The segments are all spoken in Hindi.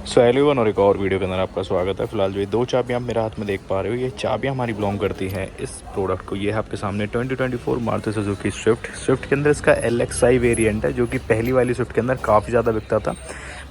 सो एवरीवन और एक और वीडियो के अंदर आपका स्वागत है। फिलहाल जो ये दो चाबियाँ आप मेरे हाथ में देख पा रहे हो, ये चाबियाँ हमारी बिलोंग करती हैं इस प्रोडक्ट को। ये है आपके सामने 2024 मारुति सुजुकी स्विफ्ट के अंदर इसका LXi वेरिएंट है, जो कि पहली वाली स्विफ्ट के अंदर काफ़ी ज़्यादा बिकता था,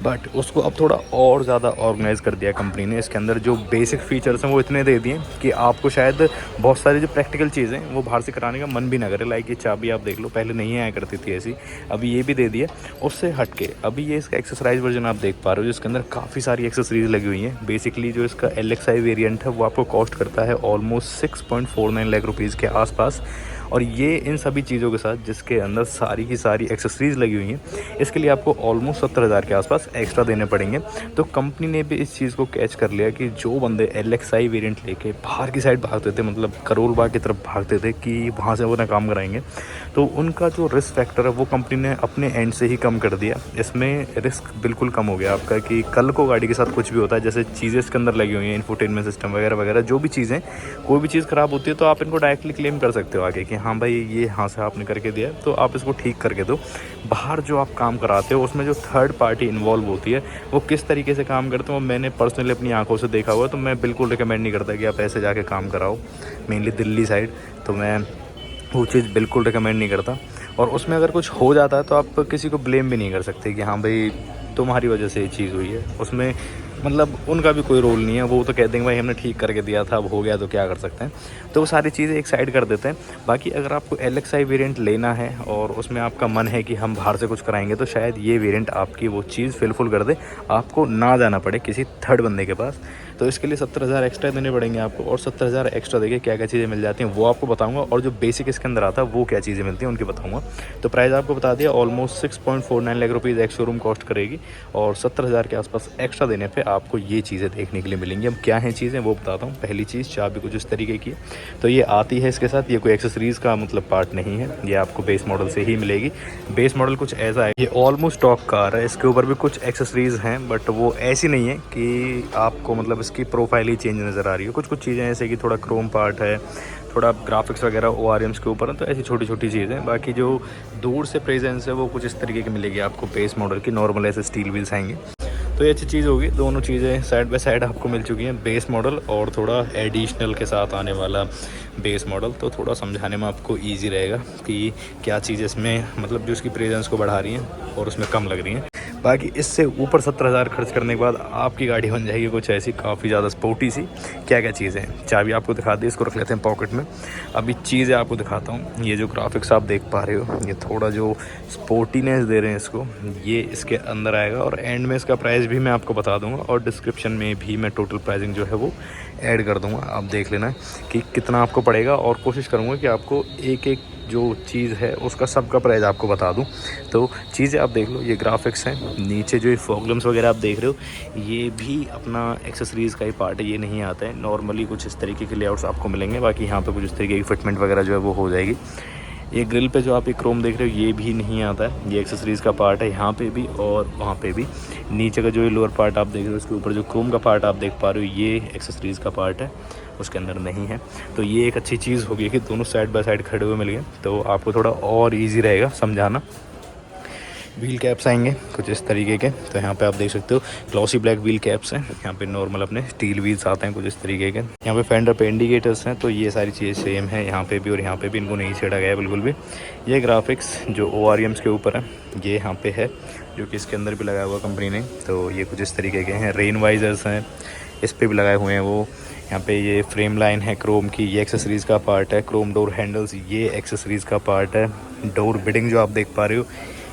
बट उसको अब थोड़ा और ज़्यादा ऑर्गेनाइज़ कर दिया कंपनी ने। इसके अंदर जो बेसिक फीचर्स हैं वो इतने दे दिए कि आपको शायद बहुत सारी जो प्रैक्टिकल चीज़ें वो बाहर से कराने का मन भी ना करे। लाइक ये चाबी आप देख लो, पहले नहीं आया करती थी ऐसी, अभी ये भी दे दिया। उससे हट के अभी ये इसका एक्सेसराइज वर्जन आप देख पा रहे हो, जिसके अंदर काफ़ी सारी एक्सेसरीज लगी हुई हैं। बेसिकली जो इसका LXi वेरिएंट है वो आपको कॉस्ट करता है ऑलमोस्ट 6.49 लाख रुपीज़ के आसपास। और ये इन सभी चीज़ों के साथ जिसके अंदर सारी की सारी एक्सेसरीज़ लगी हुई हैं, इसके लिए आपको ऑलमोस्ट 70,000 के आसपास एक्स्ट्रा देने पड़ेंगे। तो कंपनी ने भी इस चीज़ को कैच कर लिया कि जो बंदे LXi वेरिएंट लेके बाहर की साइड भागते थे, मतलब करोल बाग की तरफ भागते थे कि वहाँ से वो ना काम कराएंगे, तो उनका जो रिस्क फैक्टर है वो कंपनी ने अपने एंड से ही कम कर दिया। इसमें रिस्क बिल्कुल कम हो गया आपका कि कल को गाड़ी के साथ कुछ भी होता है, जैसे चीज़ें इसके अंदर लगी हुई हैं, इंफोटेनमेंट सिस्टम वगैरह वगैरह, जो भी चीज़ें, कोई भी चीज़ ख़राब होती है तो आप इनको डायरेक्टली क्लेम कर सकते हो आगे कि हाँ भाई ये यहाँ से आपने करके दिया है तो आप इसको ठीक करके दो। बाहर जो आप काम कराते हो उसमें जो थर्ड पार्टी इन्वॉल्व होती है वो किस तरीके से काम करते हो, मैंने पर्सनली अपनी आंखों से देखा हुआ है। तो मैं बिल्कुल रिकमेंड नहीं करता कि आप ऐसे जाके काम कराओ, मेनली दिल्ली साइड। तो मैं वो चीज़ बिल्कुल रिकमेंड नहीं करता। और उसमें अगर कुछ हो जाता है तो आप किसी को ब्लेम भी नहीं कर सकते कि हाँ भाई तुम्हारी वजह से ये चीज़ हुई है। उसमें मतलब उनका भी कोई रोल नहीं है, वो तो कह देंगे भाई हमने ठीक करके दिया था, अब हो गया तो क्या कर सकते हैं। तो वो सारी चीज़ें एक साइड कर देते हैं। बाकी अगर आपको LXi वेरिएंट लेना है और उसमें आपका मन है कि हम बाहर से कुछ कराएंगे, तो शायद ये वेरिएंट आपकी वो चीज़ फिलफुल कर दे, आपको ना जाना पड़े किसी थर्ड बंदे के पास। तो इसके लिए 70,000 एक्स्ट्रा देने पड़ेंगे आपको, और 70,000 एक्स्ट्रा देके क्या क्या चीज़ें मिल जाती हैं वो आपको बताऊंगा, और जो बेसिक इसके अंदर आता है वो क्या चीज़ें मिलती हैं उनकी बताऊंगा। तो प्राइस आपको बता दिया, almost 6.49 lakh rupees ex showroom cost करेगी, और 70,000 के आसपास एक्स्ट्रा देने पे आपको ये चीज़ें देखने के लिए मिलेंगी। अब क्या हैं चीज़ें वो बताता हूँ। पहली चीज़, चाबी कुछ इस तरीके की है, तो ये आती है इसके साथ, ये कोई एक्सेसरीज़ का मतलब पार्ट नहीं है, ये आपको बेस मॉडल से ही मिलेगी। बेस मॉडल कुछ ऐसा है, ये ऑलमोस्ट स्टॉक कार है, इसके ऊपर भी कुछ एक्सेसरीज़ हैं, बट वो ऐसी नहीं है कि आपको मतलब इसकी प्रोफाइल ही चेंज नज़र आ रही है। कुछ कुछ चीज़ें जैसे कि थोड़ा क्रोम पार्ट है, थोड़ा ग्राफिक्स वगैरह ORMs के ऊपर है, तो ऐसी छोटी छोटी चीज़ें। बाकी जो दूर से प्रेजेंस है वो कुछ इस तरीके की मिलेगी आपको बेस मॉडल की। नॉर्मल ऐसे स्टील व्हील्स आएंगे, तो ये अच्छी चीज़ होगी। दोनों चीज़ें साइड बाय साइड आपको मिल चुकी हैं, बेस मॉडल और थोड़ा एडिशनल के साथ आने वाला बेस मॉडल। तो थोड़ा समझाने में आपको ईजी रहेगा कि क्या चीज़ इसमें मतलब जो इसकी प्रेजेंस को बढ़ा रही हैं और उसमें कम लग रही हैं। बाकी इससे ऊपर 70,000 खर्च करने के बाद आपकी गाड़ी बन जाएगी कुछ ऐसी काफ़ी ज़्यादा स्पोर्टी सी। क्या क्या चीज़ें हैं, चाबी आपको दिखा दी, इसको रख लेते हैं पॉकेट में। अभी चीज़ें आपको दिखाता हूँ। ये जो ग्राफिक्स आप देख पा रहे हो, ये थोड़ा जो स्पोर्टीनेस दे रहे हैं इसको, ये इसके अंदर आएगा। और एंड में इसका प्राइस भी मैं आपको बता दूंगा, और डिस्क्रिप्शन में भी मैं टोटल प्राइसिंग जो है वो ऐड कर दूंगा। आप देख लेना कि कितना आपको पड़ेगा, और कोशिश करूँगा कि आपको एक एक जो चीज़ है उसका सबका प्राइस आपको बता दूं। तो चीज़ें आप देख लो, ये ग्राफिक्स हैं, नीचे जो ये फॉगलम्स वगैरह आप देख रहे हो ये भी अपना एक्सेसरीज़ का ही पार्ट है, ये नहीं आता है। नॉर्मली कुछ इस तरीके के लेआउट्स आपको मिलेंगे, बाकी यहाँ पे कुछ इस तरीके की फिटमेंट वगैरह जो है वो हो जाएगी। ये ग्रिल पे जो आप ये क्रोम देख रहे हो ये भी नहीं आता है, ये एक्सेसरीज़ का पार्ट है यहाँ पे भी और वहाँ पे भी। नीचे का जो ये लोअर पार्ट आप देख रहे हो, उसके ऊपर जो क्रोम का पार्ट आप देख पा रहे हो ये एक्सेसरीज़ का पार्ट है, उसके अंदर नहीं है। तो ये एक अच्छी चीज़ होगी कि दोनों साइड बाय साइड खड़े हुए मिल गए, तो आपको थोड़ा और ईजी रहेगा समझाना। व्हील कैप्स आएंगे कुछ इस तरीके के, तो यहाँ पे आप देख सकते हो ग्लॉसी ब्लैक व्हील कैप्स हैं। यहाँ पे नॉर्मल अपने स्टील व्हील्स आते हैं कुछ इस तरीके के। यहाँ पे फेंडर पे इंडिकेटर्स हैं, तो ये सारी चीज़ें सेम है यहाँ पे भी और यहाँ पे भी, इनको नहीं छेड़ा गया है बिल्कुल भी। ये ग्राफिक्स जो ORMs के ऊपर है ये यहाँ पे है, जो कि इसके अंदर भी लगाया हुआ कंपनी ने। तो ये कुछ इस तरीके के हैं। रेन वाइजर्स हैं, इस पर भी लगाए हुए हैं वो। यहाँ पे ये फ्रेम लाइन है क्रोम की, ये एक्सेसरीज़ का पार्ट है। क्रोम डोर हैंडल्स, ये एक्सेसरीज़ का पार्ट है। डोर बिडिंग जो आप देख पा रहे हो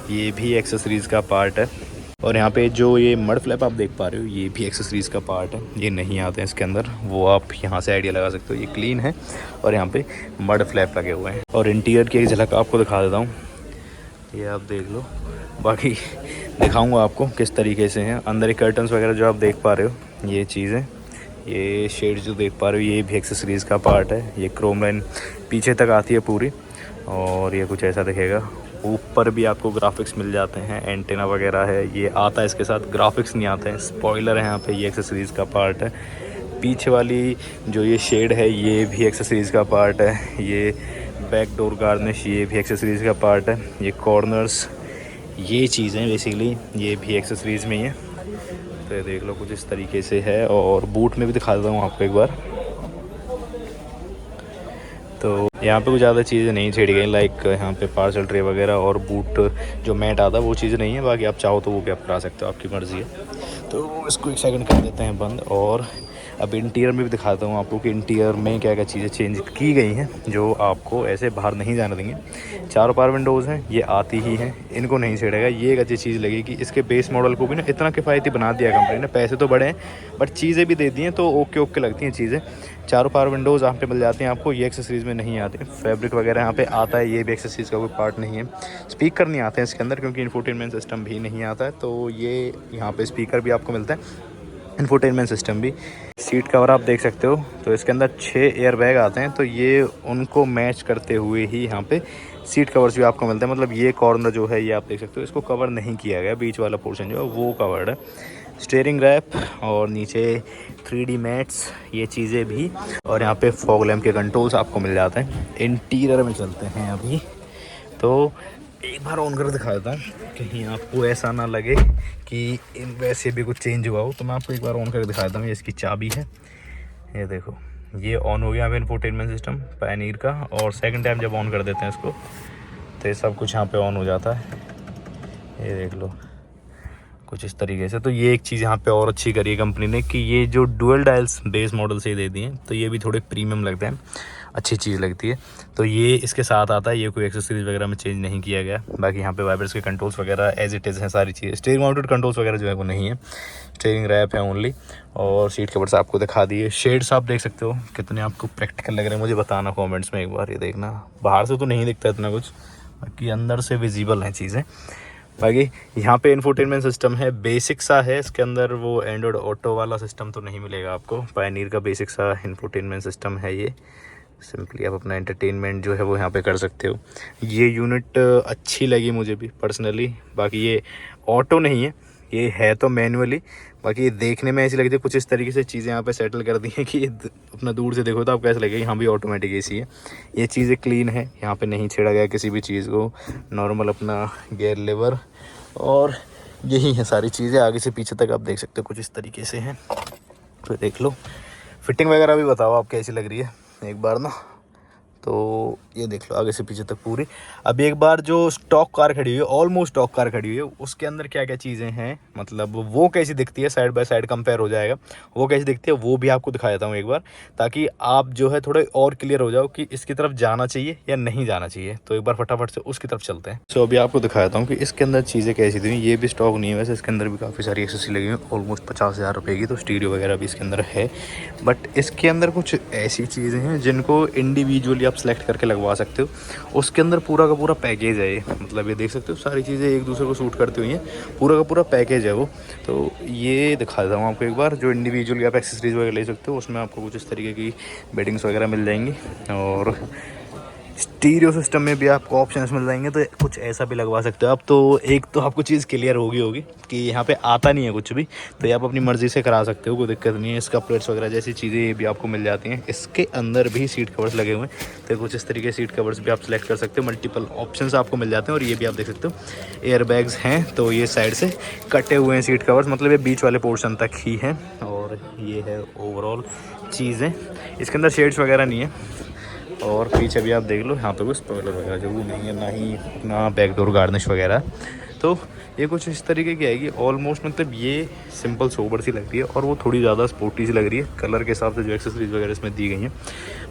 ये भी एक्सेसरीज़ का पार्ट है। और यहाँ पे जो ये मड फ्लैप आप देख पा रहे हो ये भी एक्सेसरीज़ का पार्ट है, ये नहीं आते हैं इसके अंदर, वो आप यहाँ से आइडिया लगा सकते हो। ये क्लीन है और यहाँ पे मड फ्लैप लगे हुए हैं। और इंटीरियर की एक झलक आपको दिखा देता हूँ, ये आप देख लो। बाकी दिखाऊंगा आपको किस तरीके से हैं अंदर। ये कर्टन्स वगैरह जो आप देख पा रहे हो ये चीज़ें, ये शेड्स जो देख पा रहे हो ये भी एक्सेसरीज़ का पार्ट है। ये क्रोम लाइन पीछे तक आती है पूरी, और ये कुछ ऐसा दिखेगा। ऊपर भी आपको ग्राफिक्स मिल जाते हैं, एंटेना वगैरह है, ये आता है इसके साथ। ग्राफिक्स नहीं आते हैं, स्पॉइलर है यहाँ पे, ये एक्सेसरीज़ का पार्ट है। पीछे वाली जो ये शेड है ये भी एक्सेसरीज़ का पार्ट है। ये बैक डोर गार्निश ये भी एक्सेसरीज़ का पार्ट है। ये कॉर्नर्स, ये चीज़ें बेसिकली ये भी एक्सेसरीज़ में ही है। तो ये देख लो कुछ इस तरीके से है। और बूट में भी दिखा देता हूँ आपको एक बार। तो यहाँ पे कुछ ज़्यादा चीज़ें नहीं छेड़ी गई, लाइक यहाँ पे पार्सल ट्रे वगैरह और बूट जो मैट आता है वो चीज़ें नहीं है। बाकी आप चाहो तो वो भी आप करा सकते हो, आपकी मर्ज़ी है। तो इसको एक सेकंड कर देते हैं बंद। और अब इंटीरियर में भी दिखाता हूँ आपको कि इंटीरियर में क्या क्या चीज़ें चेंज की गई हैं जो आपको ऐसे बाहर नहीं जाने देंगे। चारों पावर विंडोज़ हैं, ये आती ही हैं, इनको नहीं छेड़ेगा। ये एक अच्छी चीज़ लगी कि इसके बेस मॉडल को भी ना इतना किफ़ायती बना दिया कंपनी ने। पैसे तो बड़े हैं बट चीज़ें भी दे दी हैं, तो ओके ओके लगती हैं चीज़ें। चारों पावर विंडोज़ यहाँ पे मिल जाती हैं आपको, ये एक्सेसरीज़ में नहीं आती। फैब्रिक वगैरह यहाँ पे आता है, ये भी एक्सेसरीज़ का कोई पार्ट नहीं है। स्पीकर नहीं आते हैं इसके अंदर क्योंकि इंफोटेनमेंट सिस्टम भी नहीं आता है। तो ये यहाँ पे स्पीकर भी आपको मिलता है, इंफोटेनमेंट सिस्टम भी। सीट कवर आप देख सकते हो, तो इसके अंदर 6 एयर बैग आते हैं, तो ये उनको मैच करते हुए ही यहाँ पे सीट कवर्स भी आपको मिलते हैं। मतलब ये कॉर्नर जो है ये आप देख सकते हो, इसको कवर नहीं किया गया, बीच वाला पोर्शन जो है वो कवर्ड है। स्टीयरिंग रैप और नीचे 3D मैट्स, ये चीज़ें भी। और यहाँ पे फॉग लैम्प के कंट्रोल्स आपको मिल जाते हैं। इंटीरियर में चलते हैं अभी, तो एक बार ऑन कर दिखा देता हूँ, कहीं आपको ऐसा ना लगे कि वैसे भी कुछ चेंज हुआ हो। तो मैं आपको एक बार ऑन करके दिखा देता हूँ। ये इसकी चाबी है, ये देखो ये ऑन हो गया यहाँ पे इंफोटेनमेंट सिस्टम पायनियर का। और सेकंड टाइम जब ऑन कर देते हैं इसको तो ये सब कुछ यहाँ पे ऑन हो जाता है, ये देख लो कुछ इस तरीके से। तो ये एक चीज़ यहाँ पे और अच्छी करी है कंपनी ने कि ये जो डुअल डायल्स बेस मॉडल से ही दे दिए हैं, तो ये भी थोड़े प्रीमियम लगते हैं, अच्छी चीज़ लगती है। तो ये इसके साथ आता है, ये कोई एक्सेसरीज वगैरह में चेंज नहीं किया गया। बाकी यहाँ पे वाइब्रेट्स के कंट्रोल्स वगैरह एज इट इज़ हैं सारी चीज़ें। स्टीयरिंग माउंटेड कंट्रोल्स वगैरह जो है वो नहीं है, स्टीयरिंग रैप है ओनली। और सीट कवर्स आपको दिखा दिए। शेड्स आप देख सकते हो कितने आपको प्रैक्टिकल लग रहे हैं, मुझे बताना कॉमेंट्स में एक बार। ये देखना बाहर से तो नहीं दिखता इतना कुछ, बाकी अंदर से विजिबल हैं चीज़ें। बाकी यहाँ पे इंफोटेनमेंट सिस्टम है, बेसिक सा है इसके अंदर। वो एंड्रॉयड ऑटो वाला सिस्टम तो नहीं मिलेगा आपको, पायनियर का बेसिक सा इंफोटेनमेंट सिस्टम है ये। सिंपली आप अपना एंटरटेनमेंट जो है वो यहाँ पे कर सकते हो। ये यूनिट अच्छी लगी मुझे भी पर्सनली। बाकी ये ऑटो नहीं है, ये है तो मैनुअली। बाकी ये देखने में ऐसी लगती है, कुछ इस तरीके से चीज़ें यहाँ पे सेटल कर दी हैं कि अपना दूर से देखो तो आपको ऐसा लगेगा यहाँ भी ऑटोमेटिक एसी है। ये चीज़ें क्लीन है, यहाँ पे नहीं छेड़ा गया किसी भी चीज़ को। नॉर्मल अपना गियर लेवर और यही है सारी चीज़ें। आगे से पीछे तक आप देख सकते हो कुछ इस तरीके से हैं, तो देख लो। फिटिंग वगैरह भी बताओ आप कैसी लग रही है एक बार ना। तो ये देख लो आगे से पीछे तक पूरी। अब एक बार जो स्टॉक कार खड़ी हुई है, ऑलमोस्ट स्टॉक कार खड़ी हुई है, उसके अंदर क्या क्या चीज़ें हैं, मतलब वो कैसी दिखती है, साइड बाय साइड कंपेयर हो जाएगा, वो कैसी दिखती है वो भी आपको दिखा देता हूँ एक बार, ताकि आप जो है थोड़े और क्लियर हो जाओ कि इसकी तरफ जाना चाहिए या नहीं जाना चाहिए। तो एक बार फटाफट से उसकी तरफ चलते हैं। सो अभी आपको दिखा देता हूँ कि इसके अंदर चीज़ें कैसी थी। ये भी स्टॉक नहीं है वैसे, इसके अंदर भी काफ़ी सारी एक्सेसरी लगी हुई है, ऑलमोस्ट 50,000 रुपये की। तो स्टीरियो वगैरह भी इसके अंदर है, बट इसके अंदर कुछ ऐसी चीज़ें हैं जिनको इंडिविजुअली आप सेलेक्ट करके लगवा सकते हो। उसके अंदर पूरा का पूरा पैकेज है ये, मतलब ये देख सकते हो सारी चीज़ें एक दूसरे को सूट करती हुई हैं, पूरा का पूरा पैकेज है वो। तो ये दिखा देता हूँ आपको एक बार, जो इंडिविजुअली आप एक्सेसरीज वगैरह ले सकते हो। उसमें आपको कुछ इस तरीके की बेडिंग्स वगैरह मिल जाएंगी और स्टीरियो सिस्टम में भी आपको ऑप्शंस मिल जाएंगे, तो कुछ ऐसा भी लगवा सकते हो आप। तो एक तो आपको चीज़ क्लियर होगी कि यहाँ पे आता नहीं है कुछ भी, तो ये आप अपनी मर्ज़ी से करा सकते हो, कोई दिक्कत नहीं है। इसका प्लेट्स वगैरह जैसी चीज़ें ये भी आपको मिल जाती हैं। इसके अंदर भी सीट कवर्स लगे हुए हैं, तो कुछ इस तरीके सीट कवर्स भी आप सेलेक्ट कर सकते हो। मल्टीपल ऑप्शंस आपको मिल जाते हैं। और ये भी आप देख सकते हो एयर बैग्स हैं, तो ये साइड से कटे हुए हैं सीट कवर्स, मतलब ये बीच वाले पोर्शन तक ही हैं। और ये है ओवरऑल चीज़ें। इसके अंदर शेड्स वगैरह नहीं है। और पीछे भी आप देख लो, यहाँ पे कोई स्पॉइलर वगैरह जो वो नहीं है, ना ही अपना बैकडोर गार्निश वगैरह। तो ये कुछ इस तरीके की आएगी ऑलमोस्ट, मतलब ये सिंपल सोबर सी लग रही है और वो थोड़ी ज़्यादा स्पोर्टी सी लग रही है कलर के हिसाब से, जो एक्सेसरीज वगैरह इसमें दी गई हैं।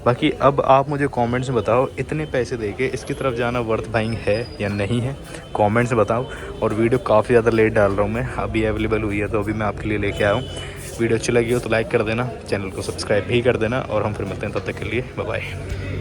बाकी अब आप मुझे कमेंट्स में बताओ, इतने पैसे देके इसकी तरफ जाना वर्थ बाइंग है या नहीं है, कमेंट्स में बताओ। और वीडियो काफ़ी ज़्यादा लेट डाल रहा हूँ मैं, अभी अवेलेबल हुई है तो अभी मैं आपके लिए लेके आया हूँ। वीडियो अच्छी लगी हो तो लाइक कर देना, चैनल को सब्सक्राइब भी कर देना, और हम फिर मिलते हैं, तब तक के लिए बाय बाय।